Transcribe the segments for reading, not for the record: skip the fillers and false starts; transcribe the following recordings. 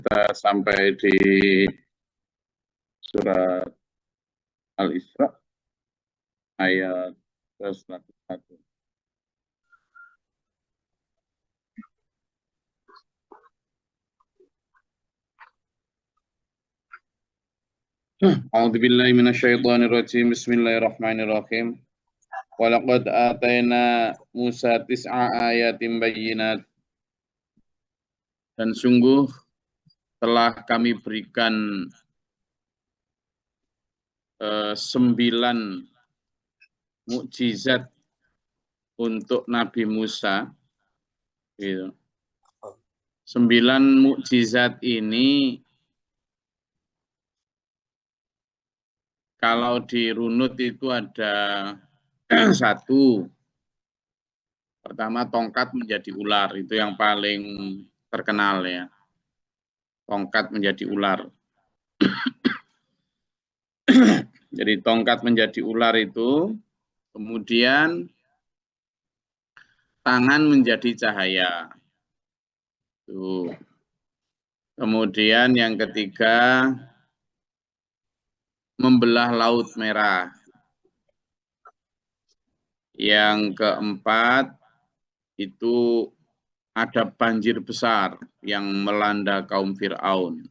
Kita sampai di surat Al-Isra ayat ke-101. A'udzubillahi minasyaitonirrajim. Bismillahirrahmanirrahim. Walaqad atayna Musa tis'a ayatin bayyinat. Dan sungguh telah kami berikan 9 mukjizat untuk Nabi Musa. Gitu. 9 mukjizat ini kalau dirunut itu ada 1. Pertama, tongkat menjadi ular, itu yang paling terkenal ya. Tongkat menjadi ular. Jadi tongkat menjadi ular itu, kemudian tangan menjadi cahaya. Tuh. Kemudian yang ketiga, membelah laut merah. Yang keempat, itu ada banjir besar yang melanda kaum Fir'aun.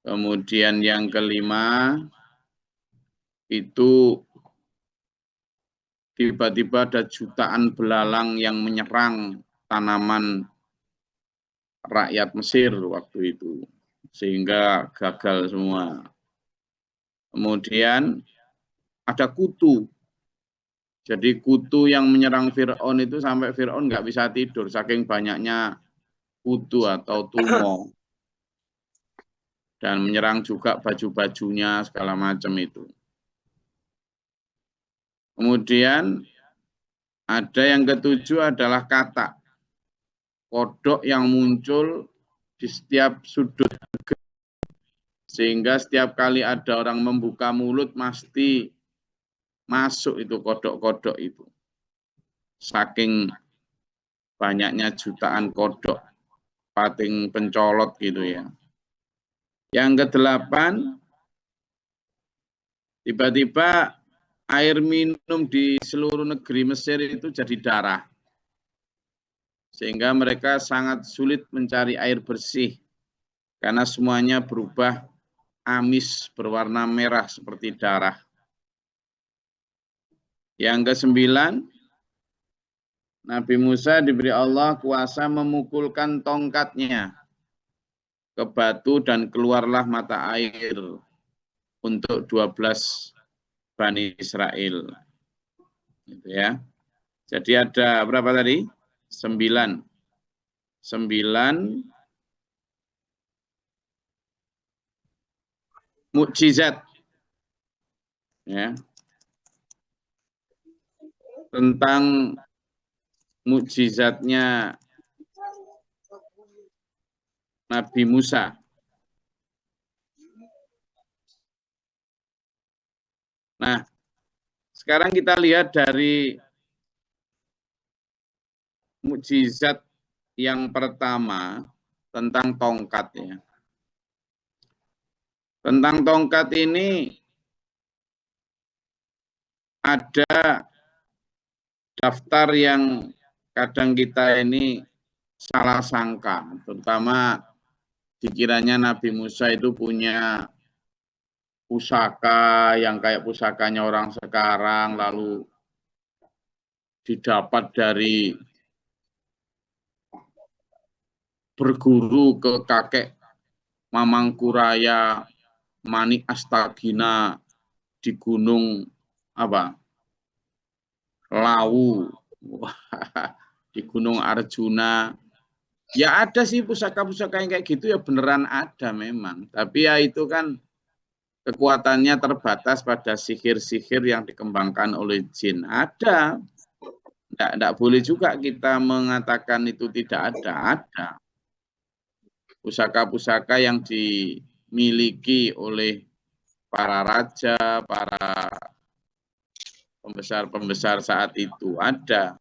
Kemudian yang kelima, itu tiba-tiba ada jutaan belalang yang menyerang tanaman rakyat Mesir waktu itu, sehingga gagal semua. Kemudian ada kutu. Jadi kutu yang menyerang Fir'aun itu sampai Fir'aun nggak bisa tidur, saking banyaknya kutu atau tumo. Dan menyerang juga baju-bajunya segala macam itu. Kemudian ada yang ketujuh adalah kata. Kodok yang muncul di setiap sudut negeri. Sehingga setiap kali ada orang membuka mulut pasti masuk itu kodok-kodok itu. Saking banyaknya jutaan kodok. Pating pencolot gitu ya. Yang ke-8, tiba-tiba air minum di seluruh negeri Mesir itu jadi darah. Sehingga mereka sangat sulit mencari air bersih. Karena semuanya berubah amis berwarna merah seperti darah. Yang ke-9, Nabi Musa diberi Allah kuasa memukulkan tongkatnya ke batu dan keluarlah mata air untuk 12 Bani Israel. Gitu ya. Jadi ada berapa tadi? 9 mukjizat. Ya. Tentang mukjizatnya Nabi Musa. Nah, sekarang kita lihat dari mukjizat yang pertama tentang tongkat ya. Tentang tongkat ini ada daftar yang kadang kita ini salah sangka, terutama dikiranya Nabi Musa itu punya pusaka yang kayak pusakanya orang sekarang, lalu didapat dari berguru ke kakek Mamangkuraya Manik Astagina di gunung apa? Lawu, di gunung Arjuna. Ya ada sih pusaka-pusaka yang kayak gitu ya beneran ada memang. Tapi ya itu kan kekuatannya terbatas pada sihir-sihir yang dikembangkan oleh jin. Ada. Tidak boleh juga kita mengatakan itu tidak ada. Ada. Pusaka-pusaka yang dimiliki oleh para raja, para pembesar-pembesar saat itu ada.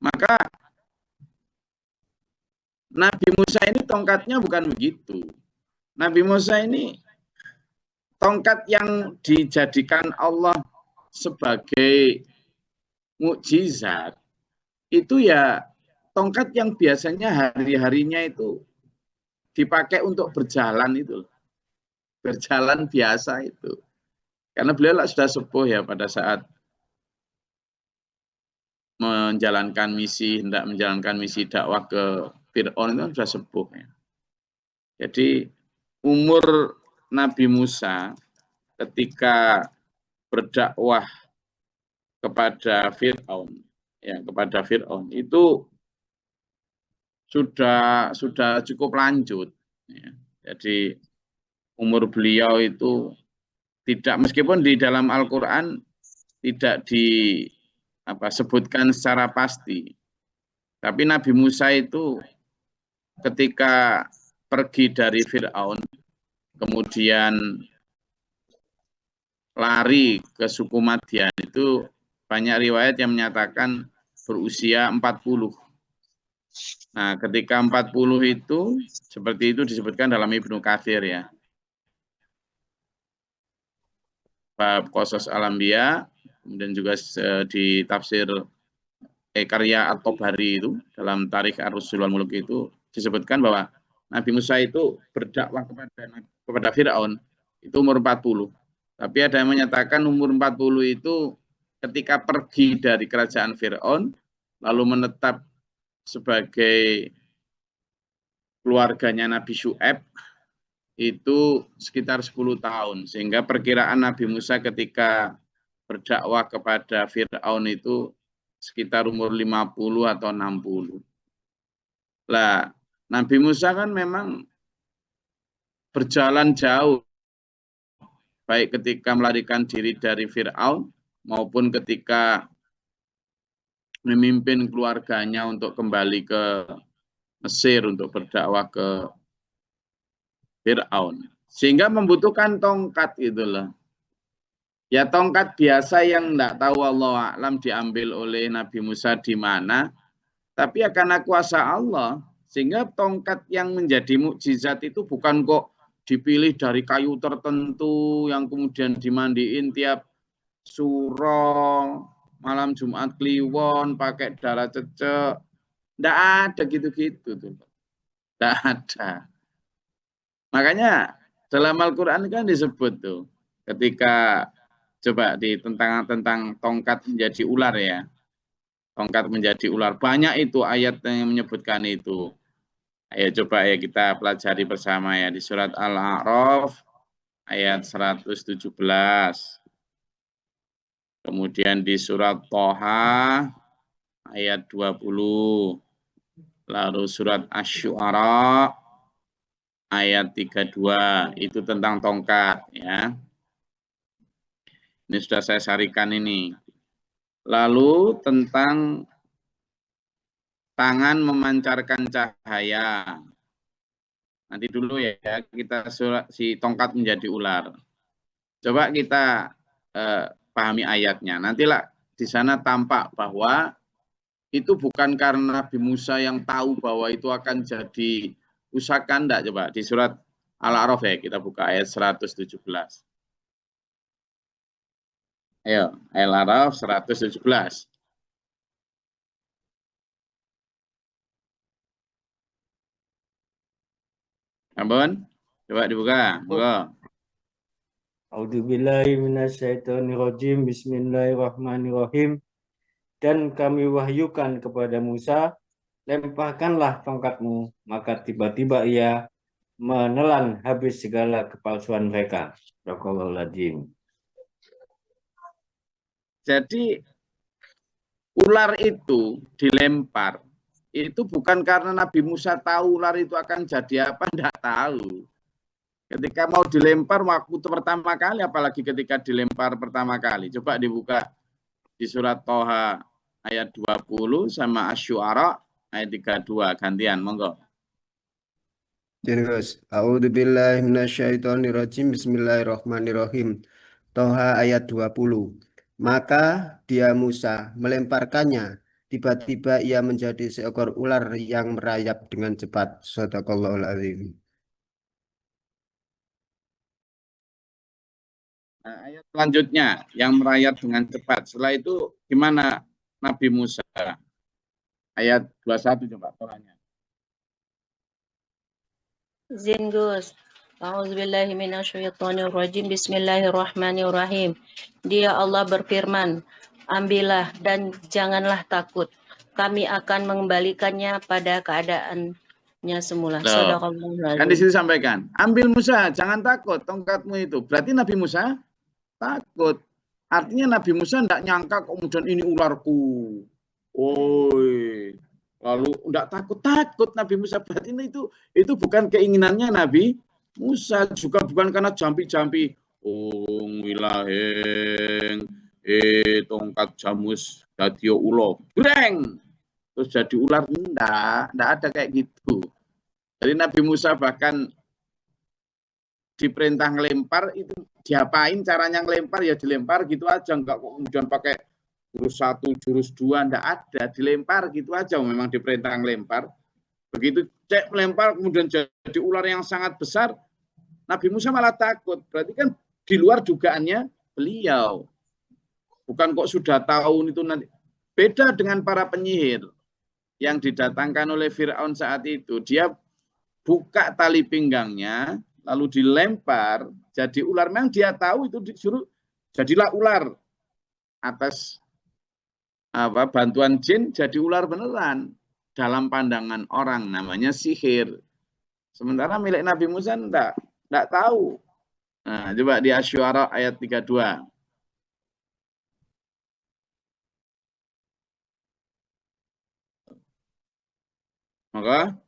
Maka Nabi Musa ini tongkatnya bukan begitu. Nabi Musa ini tongkat yang dijadikan Allah sebagai mukjizat itu ya tongkat yang biasanya hari-harinya itu dipakai untuk berjalan itu. Berjalan biasa itu. Karena beliau sudah sepuh ya pada saat hendak menjalankan misi dakwah ke Fir'aun itu sudah sepuh ya. Jadi umur Nabi Musa ketika berdakwah kepada Fir'aun itu sudah cukup lanjut ya. Jadi umur beliau itu tidak, meskipun di dalam Al-Qur'an tidak disebutkan secara pasti. Tapi Nabi Musa itu ketika pergi dari Fir'aun kemudian lari ke suku Madian itu banyak riwayat yang menyatakan berusia 40. Nah, ketika 40 itu seperti itu disebutkan dalam Ibnu Katsir ya. Bab Qasas Al-Anbiya, kemudian juga di tafsir karya At-Tabari itu dalam Tarikh Ar-Rusul wal Muluk itu disebutkan bahwa Nabi Musa itu berdakwah kepada Firaun itu umur 40. Tapi ada yang menyatakan umur 40 itu ketika pergi dari kerajaan Firaun lalu menetap sebagai keluarganya Nabi Syu'aib itu sekitar 10 tahun. Sehingga perkiraan Nabi Musa ketika berdakwah kepada Firaun itu sekitar umur 50 atau 60. Lah, Nabi Musa kan memang berjalan jauh, baik ketika melarikan diri dari Firaun maupun ketika memimpin keluarganya untuk kembali ke Mesir untuk berdakwah ke Firaun. Sehingga membutuhkan tongkat gitu loh. Ya tongkat biasa yang enggak tahu Allah alam diambil oleh Nabi Musa di mana, tapi ya karena kuasa Allah, sehingga tongkat yang menjadi mukjizat itu bukan kok dipilih dari kayu tertentu yang kemudian dimandiin tiap suro, malam Jumat Kliwon, pakai darah cecek. Enggak ada gitu-gitu tuh. Enggak ada. Makanya dalam Al-Qur'an kan disebut tuh ketika coba tentang tongkat menjadi ular ya. Tongkat menjadi ular. Banyak itu ayat yang menyebutkan itu. Ayo coba ya kita pelajari bersama ya di surat Al-A'raf ayat 117. Kemudian di surat Thaha ayat 20. Lalu surat Asy-Syu'ara ayat 32. Itu tentang tongkat ya. Ini sudah saya sarikan ini. Lalu tentang tangan memancarkan cahaya. Nanti dulu ya kita si tongkat menjadi ular. Coba kita pahami ayatnya. Nantilah di sana tampak bahwa itu bukan karena Nabi Musa yang tahu bahwa itu akan jadi pusaka, enggak. Coba di surat Al-A'raf ya, kita buka ayat 117. Ayo, Al-A'raf 117. Ampun, coba dibuka. Monggo. A'udzubillahi minasyaitonirrajim. Bismillahirrahmanirrahim. Dan kami wahyukan kepada Musa, lemparkanlah tongkatmu, maka tiba-tiba ia menelan habis segala kepalsuan mereka. Barakallahu. Jadi ular itu dilempar. Itu bukan karena Nabi Musa tahu ular itu akan jadi apa, enggak tahu. Ketika mau dilempar waktu pertama kali, apalagi ketika dilempar pertama kali. Coba dibuka di surat Thaha ayat 20 sama Asy-Syu'ara ayat 32. Gantian, monggo. Terus, a'udzubillahi minasyaitonirrajim. Bismillahirrahmanirrahim. Thaha ayat 20. Maka dia Musa melemparkannya tiba-tiba ia menjadi seekor ular yang merayap dengan cepat. Shadaqallahul azim. Nah, ayat selanjutnya yang merayap dengan cepat. Setelah itu gimana Nabi Musa? Ayat 21 coba Qur'annya. Zin Gus. A'udzubillahi minasyaitonirrajim. Bismillahirrahmanirrahim. Dia Allah berfirman, ambillah dan janganlah takut. Kami akan mengembalikannya pada keadaannya semula. Kan di sini sampaikan, ambil Musa, jangan takut tongkatmu itu. Berarti Nabi Musa takut. Artinya Nabi Musa tidak nyangka kemudian ini ularku. Oi. Lalu tidak takut Nabi Musa. Berarti itu bukan keinginannya Nabi Musa, juga bukan karena jampi-jampi. Wilaheng, tongkat jamus dadio ulo, breng, terus jadi ular. Enggak ada kayak gitu. Jadi Nabi Musa bahkan diperintah ngelempar, itu diapain caranya ngelempar, ya dilempar gitu aja, enggak kok kemudian pakai jurus 1, jurus 2, enggak ada, dilempar gitu aja, memang diperintah ngelempar. Begitu cek melempar kemudian jadi ular yang sangat besar, Nabi Musa malah takut. Berarti kan di luar dugaannya beliau. Bukan kok sudah tahu itu nanti. Beda dengan para penyihir yang didatangkan oleh Fir'aun saat itu. Dia buka tali pinggangnya, lalu dilempar, jadi ular. Memang dia tahu itu disuruh jadilah ular. Atas bantuan jin jadi ular beneran. Dalam pandangan orang namanya sihir. Sementara milik Nabi Musa enggak tahu. Nah, coba di Asy-Syu'ara ayat 32. Maka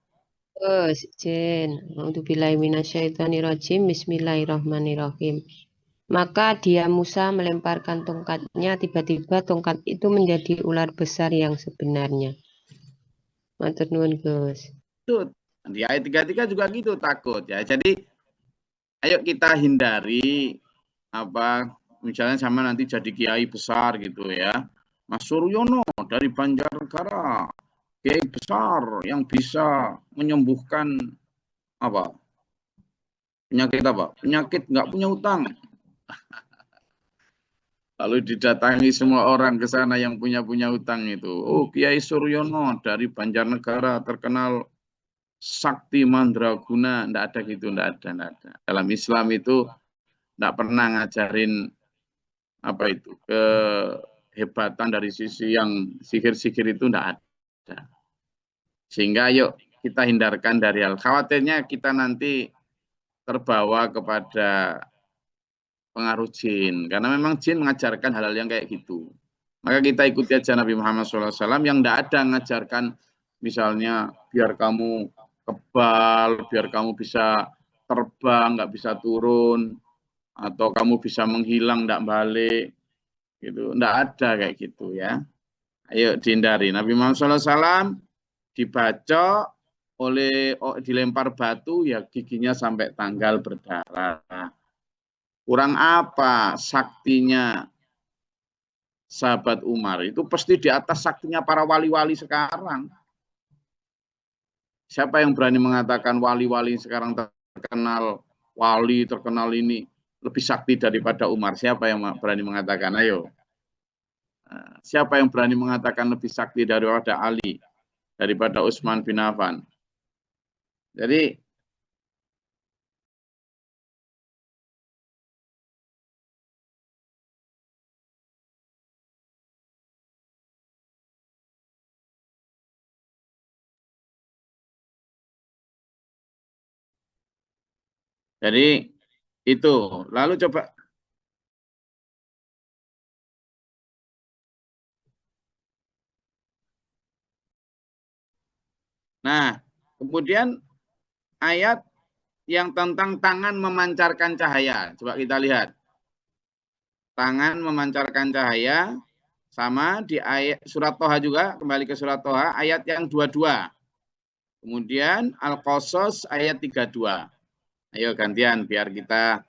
Bismillahirrahmanirrahim. Maka dia Musa melemparkan tongkatnya, tiba-tiba tongkat itu menjadi ular besar yang sebenarnya. Matur nuwun, Gus. Di ayat 33 juga gitu, takut ya. Jadi ayo kita hindari misalnya sama nanti jadi kiai besar gitu ya. Mas Suryono dari Banjarnegara, kiai besar yang bisa menyembuhkan penyakit nggak punya utang. Lalu didatangi semua orang ke sana yang punya utang itu. Oh, Kiai Suryono dari Banjarnegara terkenal sakti mandraguna. Enggak ada gitu, enggak ada. Dalam Islam itu enggak pernah ngajarin kehebatan dari sisi yang sihir-sihir itu enggak ada. Sehingga yuk kita hindarkan dari hal khawatirnya kita nanti terbawa kepada pengaruh jin, karena memang jin mengajarkan hal-hal yang kayak gitu. Maka kita ikuti aja Nabi Muhammad SAW yang tidak ada mengajarkan misalnya biar kamu kebal, biar kamu bisa terbang, nggak bisa turun, atau kamu bisa menghilang, nggak balik, gitu. Nggak ada kayak gitu ya. Ayo dihindari. Nabi Muhammad SAW dibacok dilempar batu, ya giginya sampai tanggal berdarah. Kurang apa saktinya sahabat Umar? Itu pasti di atas saktinya para wali-wali sekarang. Siapa yang berani mengatakan wali-wali sekarang terkenal ini lebih sakti daripada Umar? Siapa yang berani mengatakan? Ayo. Siapa yang berani mengatakan lebih sakti daripada Ali, daripada Utsman bin Affan? Jadi itu. Lalu coba. Nah, kemudian ayat yang tentang tangan memancarkan cahaya. Coba kita lihat. Tangan memancarkan cahaya sama di ayat surat Toha juga, kembali ke surat Toha ayat yang 22. Kemudian Al-Qasas ayat 32. Ayo gantian biar kita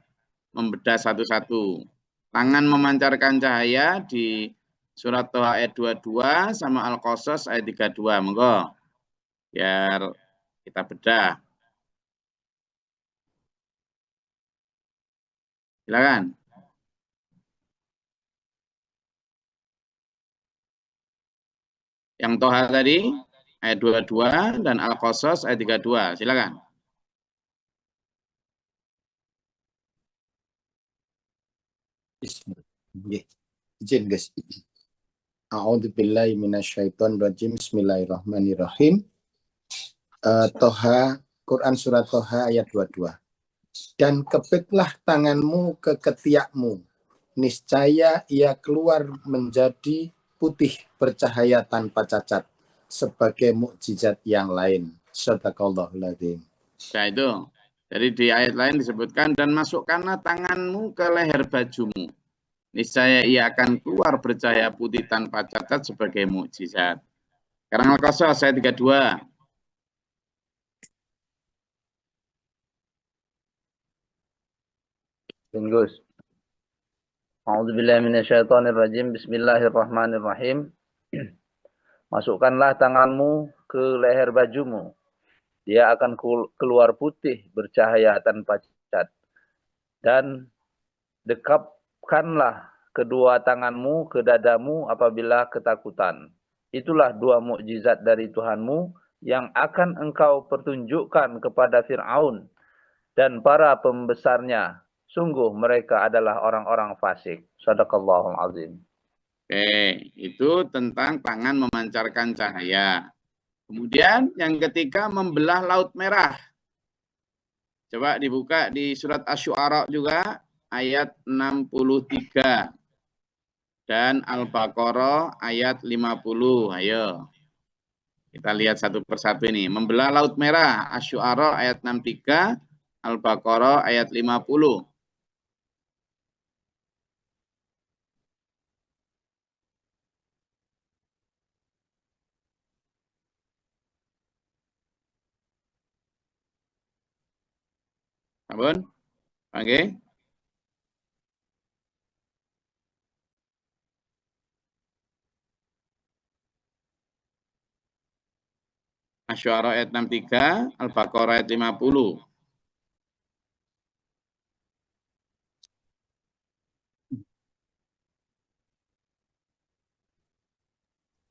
membedah satu-satu. Tangan memancarkan cahaya di Surat Toha ayat 22 sama Al-Qasas ayat 32. Monggo. Biar kita bedah. Silakan. Yang Toha tadi ayat 22 dan Al-Qasas ayat 32. Silakan. Bismillah. Izin guys. A'udzubillahi minasyaitonirrajim. Bismillahirrahmanirrahim. Toha, Quran surat Toha ayat 22. Dan kepitlah tanganmu ke ketiakmu, niscaya ia keluar menjadi putih bercahaya tanpa cacat, sebagai mukjizat yang lain. Shadaqallahul adzim. Nah itu. Jadi di ayat lain disebutkan, dan masukkanlah tanganmu ke leher bajumu. Niscaya ia akan keluar bercahaya putih tanpa cacat sebagai mukjizat. Sekarang Al-Qasas ayat 32. Gus. A'udzubillahi minasyaitonirrajim. Bismillahirrahmanirrahim. Masukkanlah tanganmu ke leher bajumu. Dia akan keluar putih bercahaya tanpa cacat. Dan dekapkanlah kedua tanganmu ke dadamu apabila ketakutan. Itulah dua mukjizat dari Tuhanmu yang akan engkau pertunjukkan kepada Fir'aun dan para pembesarnya. Sungguh mereka adalah orang-orang fasik. Shadaqallahul azim. Oke, itu tentang tangan memancarkan cahaya. Kemudian yang ketiga, membelah Laut Merah. Coba dibuka di surat Asy-Syu'ara juga ayat 63 dan Al-Baqarah ayat 50. Ayo. Kita lihat satu persatu ini. Membelah Laut Merah, Asy-Syu'ara ayat 63, Al-Baqarah ayat 50. Sampun? Oke. Asy-Syu'ara ayat 63, Al-Baqarah ayat 50.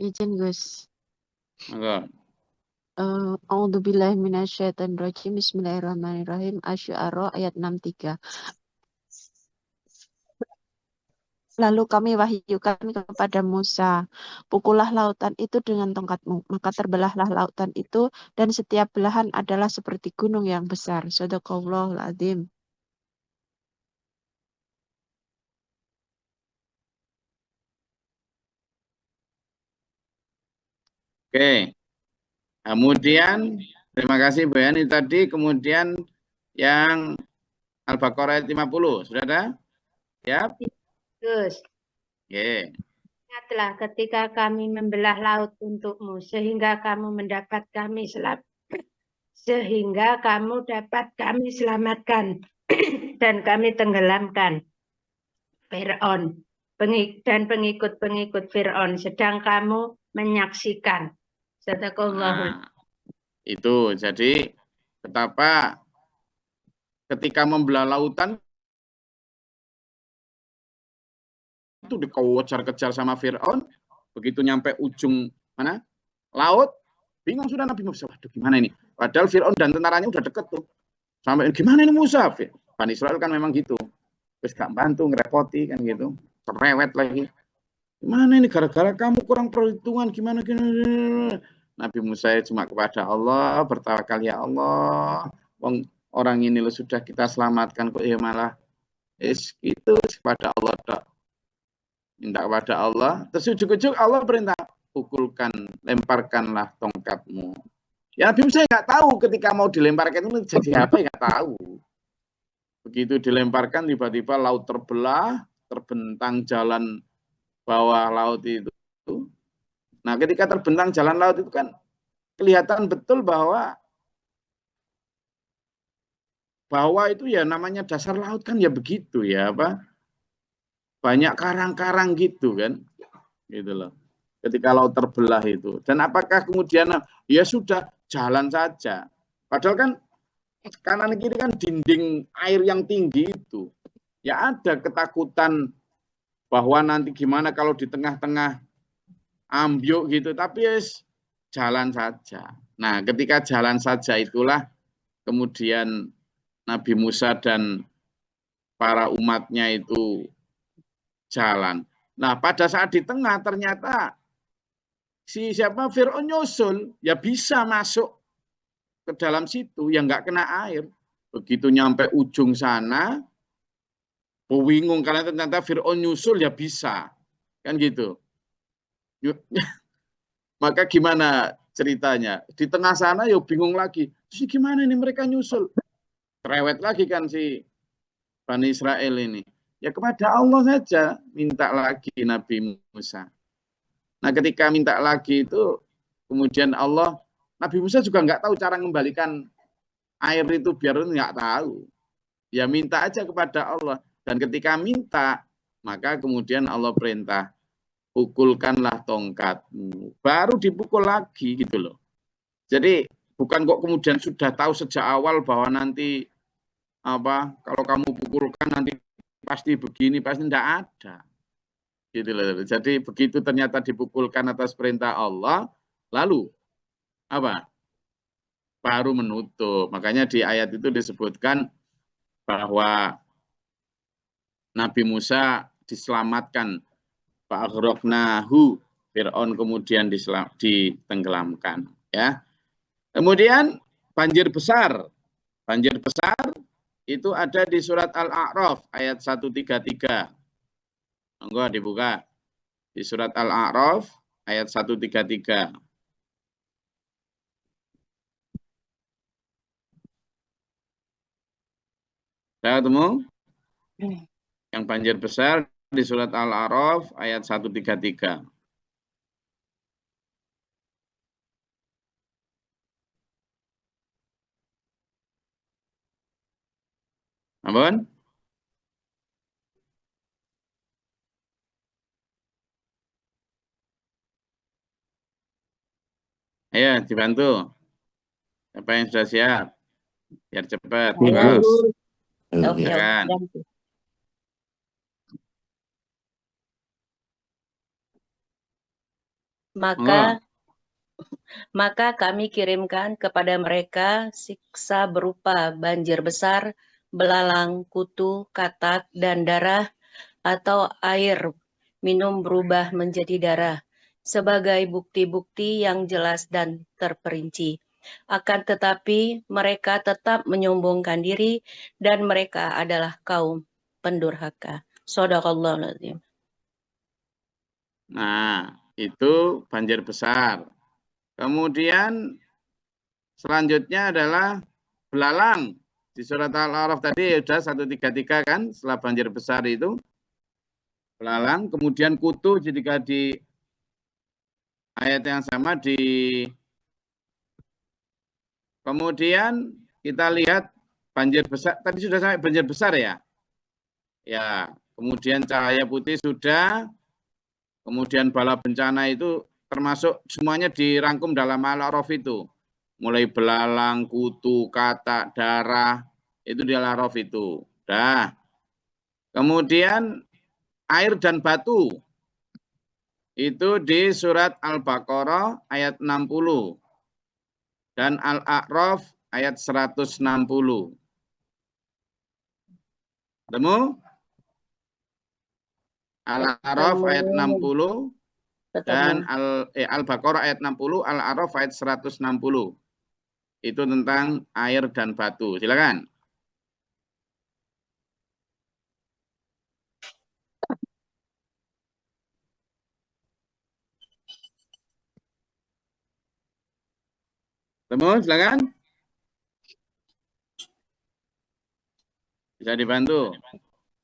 Izin Gus. Monggo. A'udzubillahi minasyaitonirrajim. Bismillahirrahmanirrahim. Asy-Syu'ara ayat 63. Lalu kami wahyukan kepada Musa, pukullah lautan itu dengan tongkatmu. Maka terbelahlah lautan itu, dan setiap belahan adalah seperti gunung yang besar. Shadaqallahul adzim. Oke. Kemudian, terima kasih Bu Yani tadi. Kemudian yang Al-Baqarah ayat 50. Sudah ada? Siap? Gus, Oke. ingatlah ketika kami membelah laut untukmu, sehingga kamu dapat kami selamatkan dan kami tenggelamkan Fir'aun dan pengikut-pengikut Fir'aun, sedang kamu menyaksikan. Sadaqallahul. Nah, itu jadi betapa ketika membelah lautan itu dikejar-kejar sama Fir'aun, begitu nyampe ujung mana laut, bingung sudah Nabi Musa, waduh gimana ini, padahal Fir'aun dan tentaranya udah deket tuh, sampai gimana ini Musa, Bani Israel kan memang gitu, terus gak bantu, ngerepoti kan gitu, cerewet lagi, gimana ini gara-gara kamu kurang perhitungan, gimana. Nabi Musa cuma kepada Allah bertawakal, ya Allah, orang ini lo sudah kita selamatkan kok ya malah itu kepada Allah tak. Minta kepada Allah, terus ujuk-ujuk Allah perintah, pukulkan, lemparkanlah tongkatmu. Ya Nabi Musa nggak tahu ketika mau dilemparkan itu jadi apa, nggak tahu. Begitu dilemparkan tiba-tiba laut terbelah, terbentang jalan bawah laut itu. Nah ketika terbentang jalan laut itu kan kelihatan betul bahwa itu ya namanya dasar laut kan ya begitu ya, apa banyak karang-karang gitu kan. gitu loh. Ketika laut terbelah itu. Dan apakah kemudian ya sudah jalan saja. Padahal kan kanan kiri kan dinding air yang tinggi itu. Ya ada ketakutan bahwa nanti gimana kalau di tengah-tengah ambyuk gitu, tapi yes, jalan saja. Nah, ketika jalan saja itulah kemudian Nabi Musa dan para umatnya itu jalan. Nah, pada saat di tengah ternyata si siapa Fir'aun nyusul, ya bisa masuk ke dalam situ yang nggak kena air. Begitu nyampe ujung sana, bingung karena ternyata Fir'aun nyusul ya bisa, kan gitu. Maka gimana ceritanya? Di tengah sana ya bingung lagi. Terus gimana ini mereka nyusul? Cerewet lagi kan si Bani Israel ini. Ya kepada Allah saja minta lagi Nabi Musa. Nah ketika minta lagi itu kemudian Allah, Nabi Musa juga nggak tahu cara mengembalikan air itu biar nggak tahu. Ya minta aja kepada Allah. Dan ketika minta, maka kemudian Allah perintah, pukulkanlah tongkatmu. Baru dipukul lagi gitu loh. Jadi bukan kok kemudian sudah tahu sejak awal bahwa nanti kalau kamu pukulkan nanti pasti begini, pasti tidak ada. Gitu loh. Jadi begitu ternyata dipukulkan atas perintah Allah, lalu apa? Baru menutup. Makanya di ayat itu disebutkan bahwa Nabi Musa diselamatkan, fa'aghraqnahu, Fir'aun kemudian ditenggelamkan. Ya. Kemudian banjir besar. Banjir besar itu ada di surat Al-A'raf ayat 133. Monggo dibuka. Di surat Al-A'raf ayat 133. Sudah ketemu? Yang banjir besar di surat Al-A'raf ayat 133. Ampun? Ayo dibantu. Siapa yang sudah siap? Biar cepat. Bagus. Silakan. Maka kami kirimkan kepada mereka siksa berupa banjir besar, belalang, kutu, katak, dan darah, atau air minum berubah menjadi darah, sebagai bukti-bukti yang jelas dan terperinci. Akan tetapi mereka tetap menyombongkan diri dan mereka adalah kaum pendurhaka. Shadaqallahul Azim. Nah, itu banjir besar. Kemudian selanjutnya adalah belalang. Di surat Al-A'raf tadi sudah 133 kan, setelah banjir besar itu. Belalang, kemudian kutu jika di ayat yang sama kemudian kita lihat banjir besar, tadi sudah sampai banjir besar ya. Ya, kemudian cahaya putih sudah, kemudian bala bencana itu termasuk semuanya dirangkum dalam Al-A'raf itu. Mulai belalang, kutu, katak, darah, itu di Al-A'raf itu. Dah. Kemudian air dan batu. Itu di surat Al-Baqarah ayat 60. Dan Al-A'raf ayat 160. Ketemu? Al-A'raf ayat 60. Dan Al-Baqarah ayat 60, Al-A'raf ayat 160. Itu tentang air dan batu. Silakan. Temu, silakan. Bisa dibantu.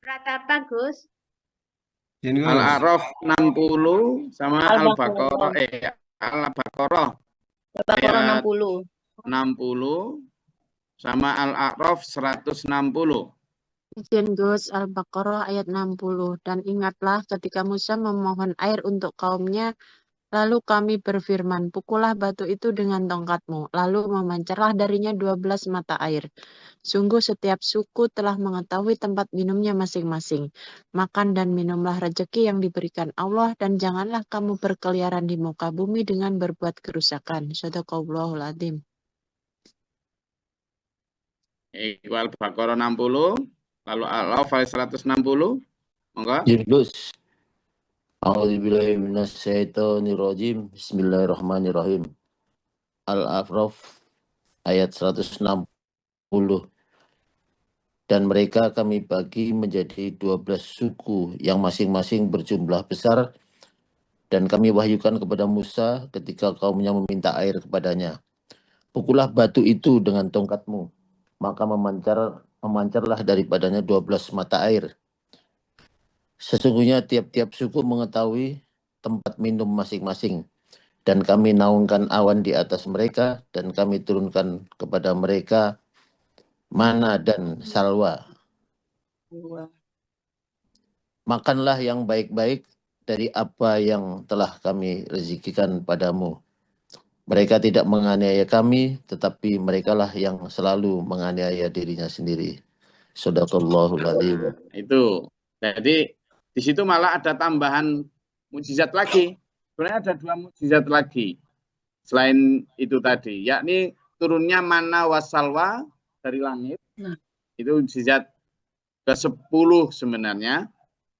Surat apa, Gus? Al-A'raf 60 sama Al-Baqarah Al-Baqarah Al-Baqarah 60 sama Al-A'raf 160. Izin Gus Al-Baqarah ayat 60. Dan ingatlah ketika Musa memohon air untuk kaumnya, lalu kami berfirman, pukullah batu itu dengan tongkatmu, lalu memancarlah darinya 12 mata air. Sungguh setiap suku telah mengetahui tempat minumnya masing-masing. Makan dan minumlah rezeki yang diberikan Allah, dan janganlah kamu berkeliaran di muka bumi dengan berbuat kerusakan. Shadaqallahul adzim. Iqbal Baqarah 60, lalu Al-Anfal 160. Monggo. Gus. A'udzubillahi minasyaitonirrajim. Bismillahirrahmanirrahim. Al-A'raf ayat 160. Dan mereka kami bagi menjadi 12 suku yang masing-masing berjumlah besar, dan kami wahyukan kepada Musa ketika kaumnya meminta air kepadanya. Pukullah batu itu dengan tongkatmu, maka memancarlah daripadanya 12 mata air. Sesungguhnya tiap-tiap suku mengetahui tempat minum masing-masing, dan kami naungkan awan di atas mereka, dan kami turunkan kepada mereka mana dan salwa. Makanlah yang baik-baik dari apa yang telah kami rezekikan padamu. Mereka tidak menganiaya kami, tetapi merekalah yang selalu menganiaya dirinya sendiri. Shadaqallahul adzim. Itu. Jadi di situ malah ada tambahan mukjizat lagi. Sebenarnya ada 2 mukjizat lagi selain itu tadi, yakni turunnya mana wasalwa dari langit. Itu mukjizat ke-10 sebenarnya.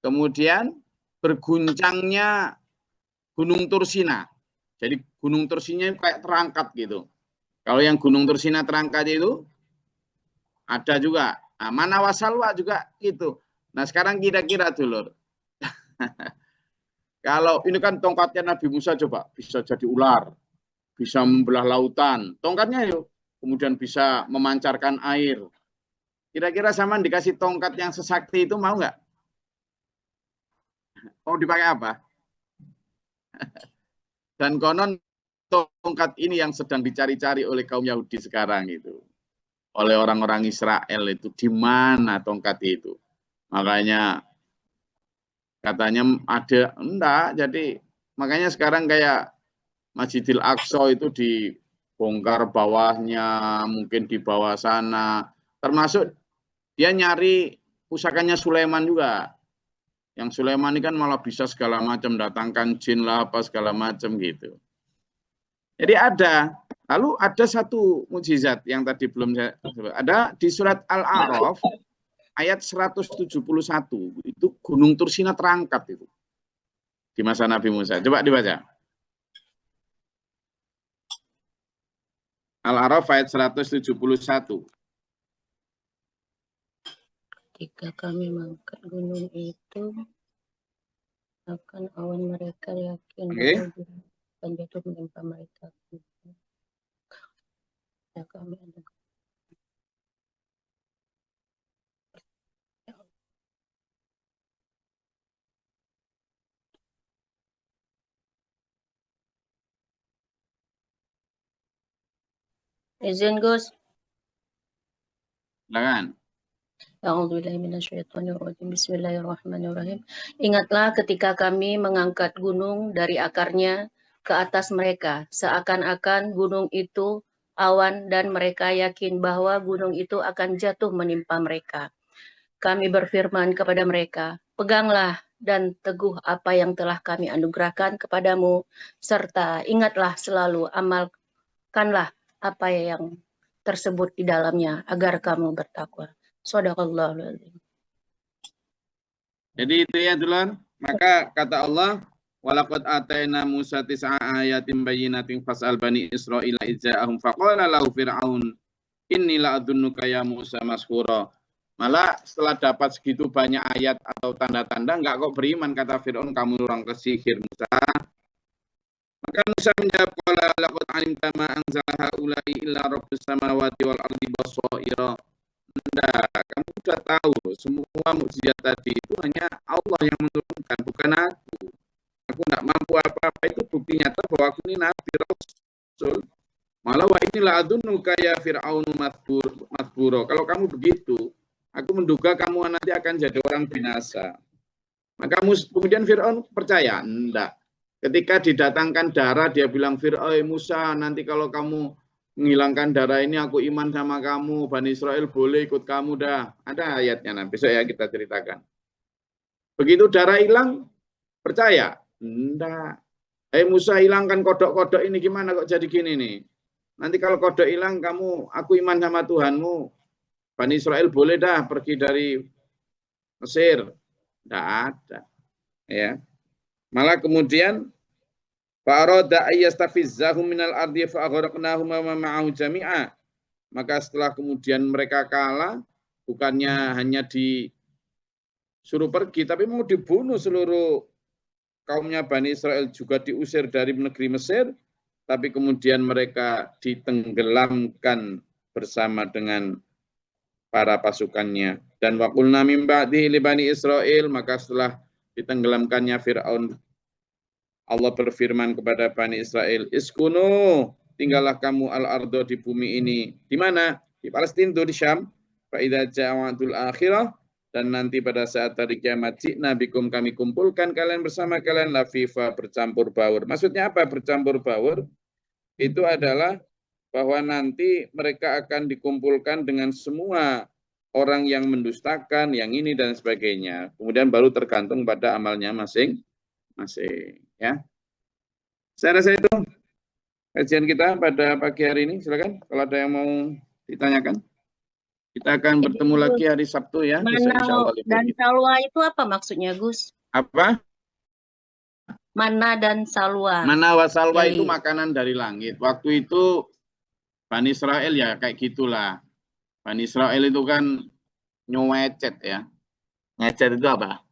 Kemudian berguncangnya Gunung Tursina. Jadi Gunung Tursina kayak terangkat gitu. Kalau yang Gunung Tursina terangkat itu ada juga. Nah, mana wasalwa juga itu. Nah, sekarang kira-kira dulur. Kalau ini kan tongkatnya Nabi Musa, coba bisa jadi ular, bisa membelah lautan. Tongkatnya yuk, kemudian bisa memancarkan air. Kira-kira sama dikasih tongkat yang sesakti itu mau nggak? Mau dipakai apa? Dan konon tongkat ini yang sedang dicari-cari oleh kaum Yahudi sekarang itu. Oleh orang-orang Israel itu. Di mana tongkat itu? Makanya katanya ada, enggak. Jadi makanya sekarang kayak Masjidil Aqsa itu dibongkar bawahnya, mungkin di bawah sana. Termasuk dia nyari pusakanya Sulaiman juga. Yang Sulaiman ini kan malah bisa segala macam, datangkan jin lah apa segala macam gitu. Jadi ada. Lalu ada satu mukjizat yang tadi belum saya sebut. Ada di surat Al-A'raf ayat 171. Itu Gunung Tursina terangkat itu. Di masa Nabi Musa. Coba dibaca. Al-A'raf ayat 171. Ketika kami mengangkat gunung itu, akan awan mereka yakin bahwa akan jatuh menimpa mereka. Ya, kami ada. Izin Gus. Silakan. Bismillahirrahmanirrahim. Ingatlah ketika kami mengangkat gunung dari akarnya ke atas mereka, seakan-akan gunung itu awan dan mereka yakin bahwa gunung itu akan jatuh menimpa mereka. Kami berfirman kepada mereka, peganglah dan teguh apa yang telah kami anugerahkan kepadamu, serta ingatlah selalu, amalkanlah apa yang tersebut di dalamnya agar kamu bertakwa. Shadaqallahul adzim. Jadi itu ya dulur. Maka kata Allah, walaqad ataina Musa tis'a ayatin bayyinatin fas'al bani Israila idza'ahum faqala lahu fir'aun inni la'adunnuka ya Musa mashura. Malah setelah dapat segitu banyak ayat atau tanda-tanda, enggak kok beriman, kata Fir'aun, kamu orang kesihir Musa. Maka Musa menjawab, qala laqad alimta ma anzala haula'i illa rabbus samawati wal ardi basaira. Nah, kamu sudah tahu semua mukjizat tadi itu hanya Allah yang menurunkan, bukan aku. Aku tidak mampu apa-apa. Itu bukti nyata bahwa aku ini Nabi Rasul. Malah wa inilah adunnuka ya Fir'aunu masburo. Kalau kamu begitu, Aku menduga kamu nanti akan jadi orang binasa. Maka kemudian Fir'aun percaya? Enggak. Ketika didatangkan darah, dia bilang, Fir'aun, Musa, nanti kalau kamu menghilangkan darah ini, aku iman sama kamu. Bani Israel boleh ikut kamu dah. Ada ayatnya, nah besok ya kita ceritakan. Begitu darah hilang, percaya? Enggak. Musa, hilangkan kodok-kodok ini, gimana kok jadi gini nih? Nanti kalau kodok hilang, aku iman sama Tuhanmu. Bani Israel boleh dah pergi dari Mesir. Tidak ada. Ya. Malah kemudian fa'arada ayyastafizzahum minal ardi fa'aghraqnahum wa ma'ahu jami'a. Maka setelah kemudian mereka kalah, bukannya hanya disuruh pergi, tapi mau dibunuh seluruh kaumnya Bani Israel, juga diusir dari negeri Mesir, tapi kemudian mereka ditenggelamkan bersama dengan para pasukannya. Dan waqulna min ba'dihi li Bani Israel, maka setelah ditenggelamkannya Fir'aun, Allah berfirman kepada Bani Israel, iskunu, tinggallah kamu al-ardo di bumi ini. Di mana? Di Palestina, di Syam. Fa'idha ja'wadul akhirah, dan nanti pada saat hari kiamat, ji'na bikum, kami kumpulkan kalian bersama kalian, lafifa, bercampur baur. Maksudnya apa bercampur baur? Itu adalah bahwa nanti mereka akan dikumpulkan dengan semua orang yang mendustakan, yang ini dan sebagainya. Kemudian baru tergantung pada amalnya masing-masing. Ya, saya rasa itu kajian kita pada pagi hari ini. Silakan kalau ada yang mau ditanyakan. Kita akan bertemu lagi hari Sabtu ya. Besok insya Allah dan salwa itu apa maksudnya, Gus? Apa? Mana dan salwa. Mana wa salwa itu makanan dari langit. Waktu itu Bani Israel ya kayak gitulah. Bani Israel itu kan nyuwecet ya. Ngecet itu apa?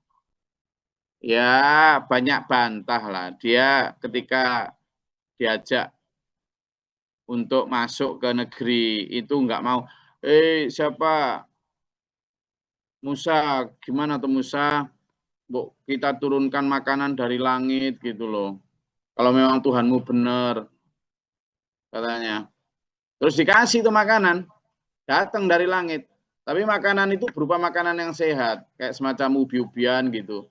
Ya banyak bantah lah. Dia ketika diajak untuk masuk ke negeri itu nggak mau. Siapa? Musa, gimana tuh Musa? Kita turunkan makanan dari langit gitu loh. Kalau memang Tuhanmu benar, katanya. Terus dikasih tuh makanan, datang dari langit. Tapi makanan itu berupa makanan yang sehat, kayak semacam ubi-ubian gitu.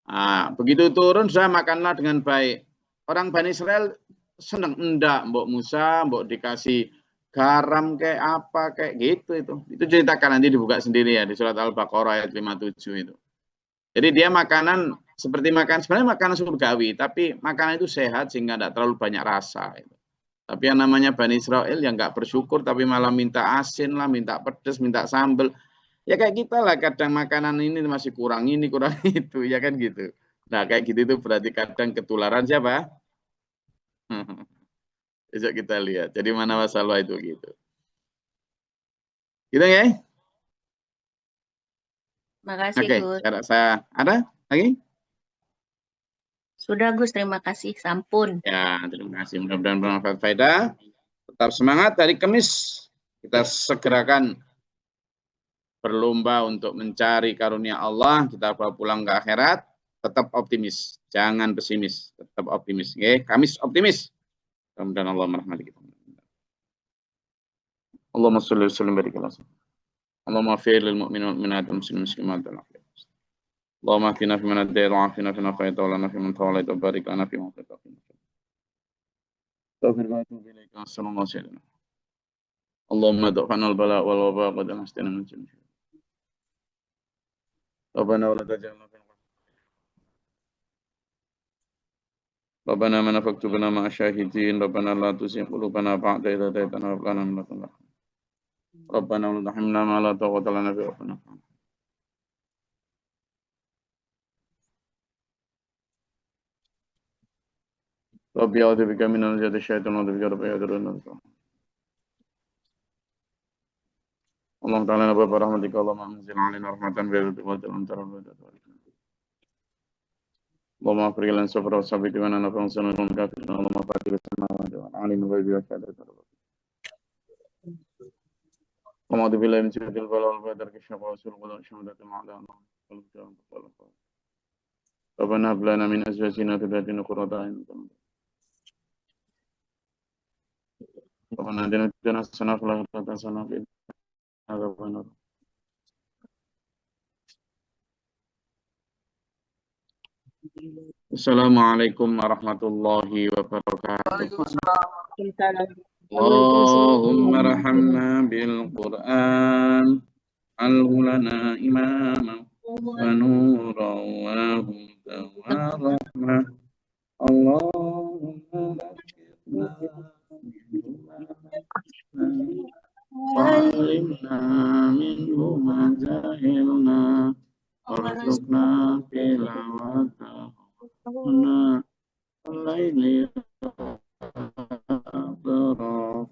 Nah, begitu turun, sudah makanlah dengan baik. Orang Bani Israel senang, enggak, Mbok Musa, Mbok dikasih garam kayak apa, kayak gitu itu. Itu ceritakan nanti dibuka sendiri ya, di surat Al-Baqarah ayat 57 itu. Jadi dia makanan, seperti makan, sebenarnya makanan surgawi, tapi makanan itu sehat sehingga tidak terlalu banyak rasa. Gitu. Tapi yang namanya Bani Israel yang nggak bersyukur, tapi malah minta asin lah, minta pedas, minta sambal. Ya kayak kita lah, kadang makanan ini masih kurang ini, kurang itu, ya kan gitu. Nah kayak gitu itu berarti kadang ketularan siapa? Besok kita lihat. Jadi mana masalah itu gitu. Gitu ya? Makasih, Gus. Saya ada lagi? Sudah, Gus. Terima kasih. Sampun. Ya, terima kasih. Mudah-mudahan bermanfaat faedah. Tetap semangat. Hari Kamis kita segerakan berlomba untuk mencari karunia Allah. Kita bawa pulang ke akhirat. Tetap optimis. Jangan pesimis. Tetap optimis. Oke? Kamis optimis. Mudah-mudahan Allah merahmati kita. Allahumma sholli wa sallim barik ala Allahumma fir lil mu'minin wal mu'minat wal muslimin muslimat wal afiyat. Allahumma ahdina fi man hadayta wa afina fi man afayta wa lana fi man tawallayta wa barik lana fi ma atayta. Astaghfir wa atubu ilaika. Sallallahu alaihi wasallam. Allahumma da'fana al bala wal waba wa qad nastina min jinn. Rabbana wa la taj'alna fi Rabbana man faktubna ma syahidin. Rabbana la tuzigh qulubana ba'da idh hadaytana wa hab lana min ladunka rahmah. Rabbana wa la tahmilna ma la taqata lana bihi wa Rabbi a'udzu bika min al-jahdi syaitan wa a'udzu bika rabbi yadurun. Allahumma ta'ala na bi rahmatika Allahumma anzil 'alaina rahmatan bi ridha wa antara Allahumma afrij lana sabra wa sabit wa lana fansana min kafirin Allahumma fatir as-samawati wal ardi wa ghaibi wa shahadati Allahumma a'udzu billahi min sharril bala wal qadar kashfa wa sul qadar shahadati ma'ala Rabbana hab lana min azwajina wa dhurriyyatina qurrata a'yun Rabbana atina fid dunya hasanah wa fil akhirati hasanah wa qina adzabannar. Assalamualaikum warahmatullahi wabarakatuh. Waalaikumsalam. Allahumma rahamna bil Qur'an al-lana imama wa nura wa huda wa rahmah. Allahumma wa'alimna minhu ma jahilna warzuqna tilawata huna al-laili atraf